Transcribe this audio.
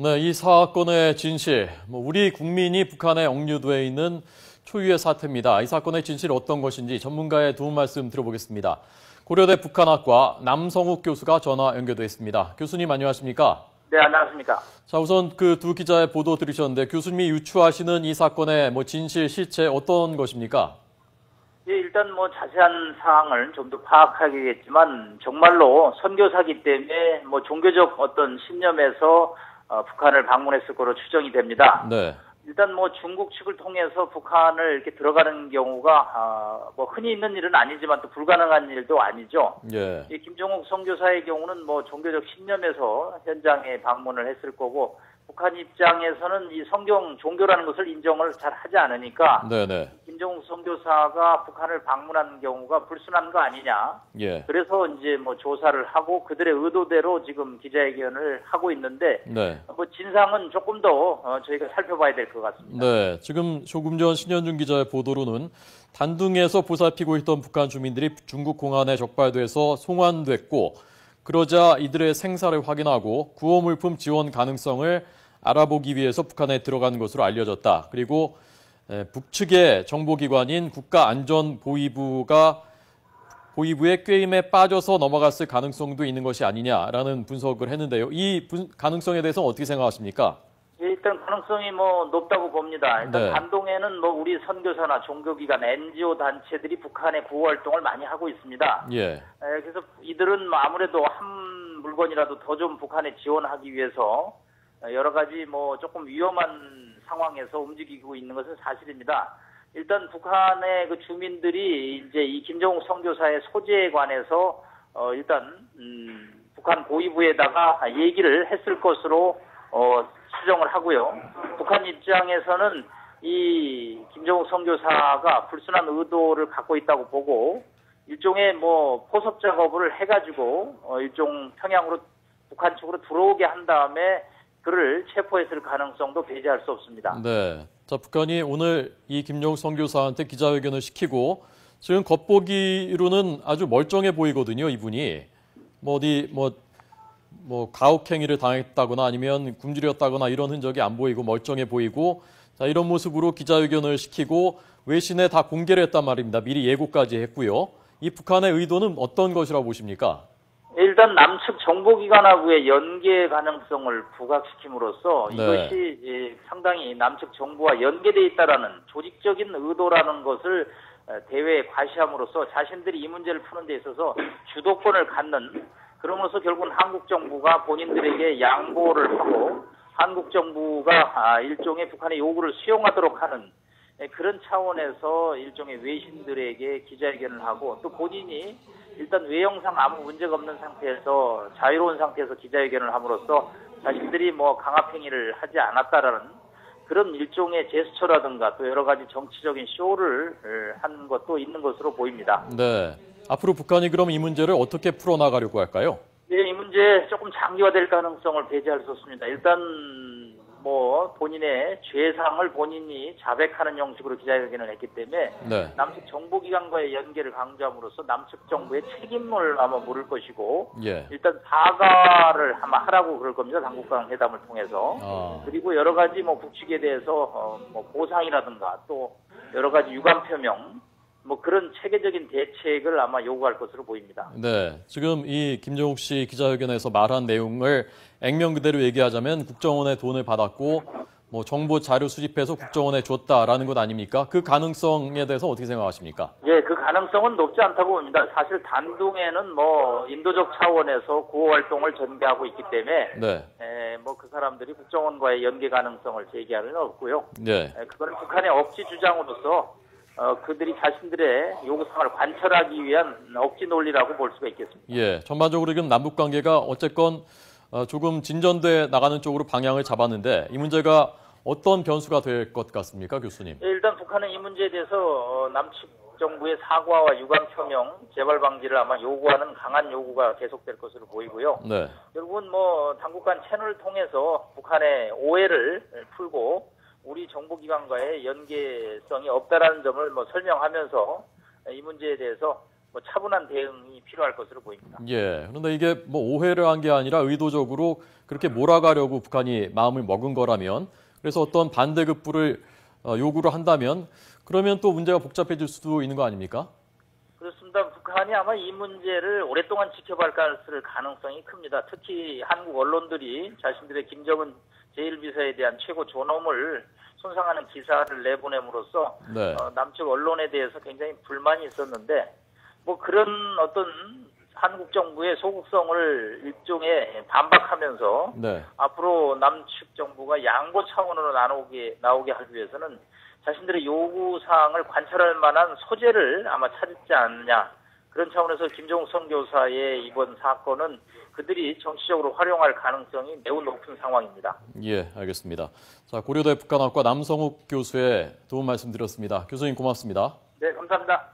네, 이 사건의 진실, 우리 국민이 북한에 억류돼 있는 초유의 사태입니다. 이 사건의 진실 어떤 것인지 전문가의 도움 말씀 들어보겠습니다. 고려대 북한학과 남성욱 교수가 전화 연결돼 있습니다. 교수님 안녕하십니까? 네, 안녕하십니까? 자, 우선 그 두 기자의 보도 들으셨는데 교수님이 유추하시는 이 사건의 진실, 실체 어떤 것입니까? 예, 일단 자세한 사항을 좀 더 파악하겠지만 정말로 선교사기 때문에 종교적 어떤 신념에서 북한을 방문했을 거로 추정이 됩니다. 네. 일단 중국 측을 통해서 북한을 이렇게 들어가는 경우가 흔히 있는 일은 아니지만 또 불가능한 일도 아니죠. 예. 이 김정욱 선교사의 경우는 종교적 신념에서 현장에 방문을 했을 거고 북한 입장에서는 이 성경 종교라는 것을 인정을 잘 하지 않으니까 네네. 김정욱 선교사가 북한을 방문한 경우가 불순한 거 아니냐. 예. 그래서 이제 조사를 하고 그들의 의도대로 지금 기자회견을 하고 있는데 네. 진상은 조금 더 저희가 살펴봐야 될 것 같습니다. 네, 지금 조금 전 신현준 기자의 보도로는 단둥에서 보살피고 있던 북한 주민들이 중국 공안에 적발돼서 송환됐고 그러자 이들의 생사를 확인하고 구호물품 지원 가능성을 알아보기 위해서 북한에 들어간 것으로 알려졌다. 그리고 북측의 정보기관인 국가안전보위부의 꾀임에 빠져서 넘어갔을 가능성도 있는 것이 아니냐라는 분석을 했는데요. 이 가능성에 대해서 어떻게 생각하십니까? 예, 일단 가능성이 높다고 봅니다. 일단 네. 단동에는 우리 선교사나 종교기관, NGO 단체들이 북한의 구호 활동을 많이 하고 있습니다. 예. 그래서 이들은 아무래도 한 물건이라도 더 좀 북한에 지원하기 위해서 여러 가지 조금 위험한 상황에서 움직이고 있는 것은 사실입니다. 일단 북한의 그 주민들이 이제 이 김정욱 선교사의 소재에 관해서 일단 북한 보위부에다가 얘기를 했을 것으로 추정을 하고요. 북한 입장에서는 이 김정욱 선교사가 불순한 의도를 갖고 있다고 보고 일종의 포섭 작업을 해가지고 일종 평양으로 북한 쪽으로 들어오게 한 다음에 그를 체포했을 가능성도 배제할 수 없습니다. 네. 자, 북한이 오늘 이 김정욱 선교사한테 기자회견을 시키고 지금 겉보기로는 아주 멀쩡해 보이거든요, 이분이. 가혹행위를 당했다거나 아니면 굶주렸다거나 이런 흔적이 안 보이고 멀쩡해 보이고 자, 이런 모습으로 기자회견을 시키고 외신에 다 공개를 했단 말입니다. 미리 예고까지 했고요. 이 북한의 의도는 어떤 것이라고 보십니까? 일단 남측 정보기관하고의 연계 가능성을 부각시킴으로써 네. 이것이 상당히 남측 정부와 연계되어 있다라는 조직적인 의도라는 것을 대외에 과시함으로써 자신들이 이 문제를 푸는 데 있어서 주도권을 갖는 그러면서 결국은 한국 정부가 본인들에게 양보를 하고 한국 정부가 일종의 북한의 요구를 수용하도록 하는 그런 차원에서 일종의 외신들에게 기자회견을 하고 또 본인이 일단 외형상 아무 문제가 없는 상태에서 자유로운 상태에서 기자회견을 함으로써 자신들이 강압행위를 하지 않았다라는 그런 일종의 제스처라든가 또 여러 가지 정치적인 쇼를 한 것도 있는 것으로 보입니다. 네. 앞으로 북한이 그럼 이 문제를 어떻게 풀어나가려고 할까요? 네, 이 문제 조금 장기화될 가능성을 배제할 수 없습니다. 일단 본인의 죄상을 본인이 자백하는 형식으로 기자회견을 했기 때문에 네. 남측 정보기관과의 연계를 강조함으로써 남측 정부의 책임을 아마 물을 것이고 예. 일단 일단 사과를 아마 하라고 그럴 겁니다. 당국간 회담을 통해서. 그리고 여러 가지 북측에 대해서 보상이라든가 또 여러 가지 유감 표명 그런 체계적인 대책을 아마 요구할 것으로 보입니다. 네, 지금 이 김정욱 씨 기자회견에서 말한 내용을 액면 그대로 얘기하자면 국정원의 돈을 받았고 정보 자료 수집해서 국정원에 줬다라는 것 아닙니까? 그 가능성에 대해서 어떻게 생각하십니까? 예, 그 가능성은 높지 않다고 봅니다. 사실 단둥에는 인도적 차원에서 구호 활동을 전개하고 있기 때문에 네. 그 사람들이 국정원과의 연계 가능성을 제기할 수는 없고요. 네. 그거는 북한의 억지 주장으로서 그들이 자신들의 요구사항을 관철하기 위한 억지 논리라고 볼 수가 있겠습니다. 예, 전반적으로 지금 남북 관계가 어쨌건 조금 진전돼 나가는 쪽으로 방향을 잡았는데 이 문제가 어떤 변수가 될 것 같습니까, 교수님? 예, 일단 북한은 이 문제에 대해서 남측 정부의 사과와 유감 표명, 재발 방지를 아마 요구하는 강한 요구가 계속될 것으로 보이고요. 네. 결국은 당국간 채널을 통해서 북한의 오해를 풀고 우리 정보기관과의 연계성이 없다라는 점을 설명하면서 이 문제에 대해서 뭐 차분한 대응이 필요할 것으로 보입니다. 예. 그런데 이게 뭐 오해를 한 게 아니라 의도적으로 그렇게 몰아가려고 북한이 마음을 먹은 거라면, 그래서 어떤 반대급부를 요구를 한다면 그러면 또 문제가 복잡해질 수도 있는 거 아닙니까? 그렇습니다. 북한이 아마 이 문제를 오랫동안 지켜볼 가능성이 큽니다. 특히 한국 언론들이 자신들의 김정은 제1비서에 대한 최고 존엄을 손상하는 기사를 내보냄으로써 네. 남측 언론에 대해서 굉장히 불만이 있었는데 뭐 그런 어떤 한국 정부의 소극성을 일종의 반박하면서 네. 앞으로 남측 정부가 양보 차원으로 나오게 하기 위해서는 자신들의 요구 사항을 관철할 만한 소재를 아마 찾지 않느냐. 그런 차원에서 김정욱 선교사의 이번 사건은 그들이 정치적으로 활용할 가능성이 매우 높은 상황입니다. 예, 알겠습니다. 자, 고려대 북한학과 남성욱 교수의 도움 말씀드렸습니다. 교수님 고맙습니다. 네, 감사합니다.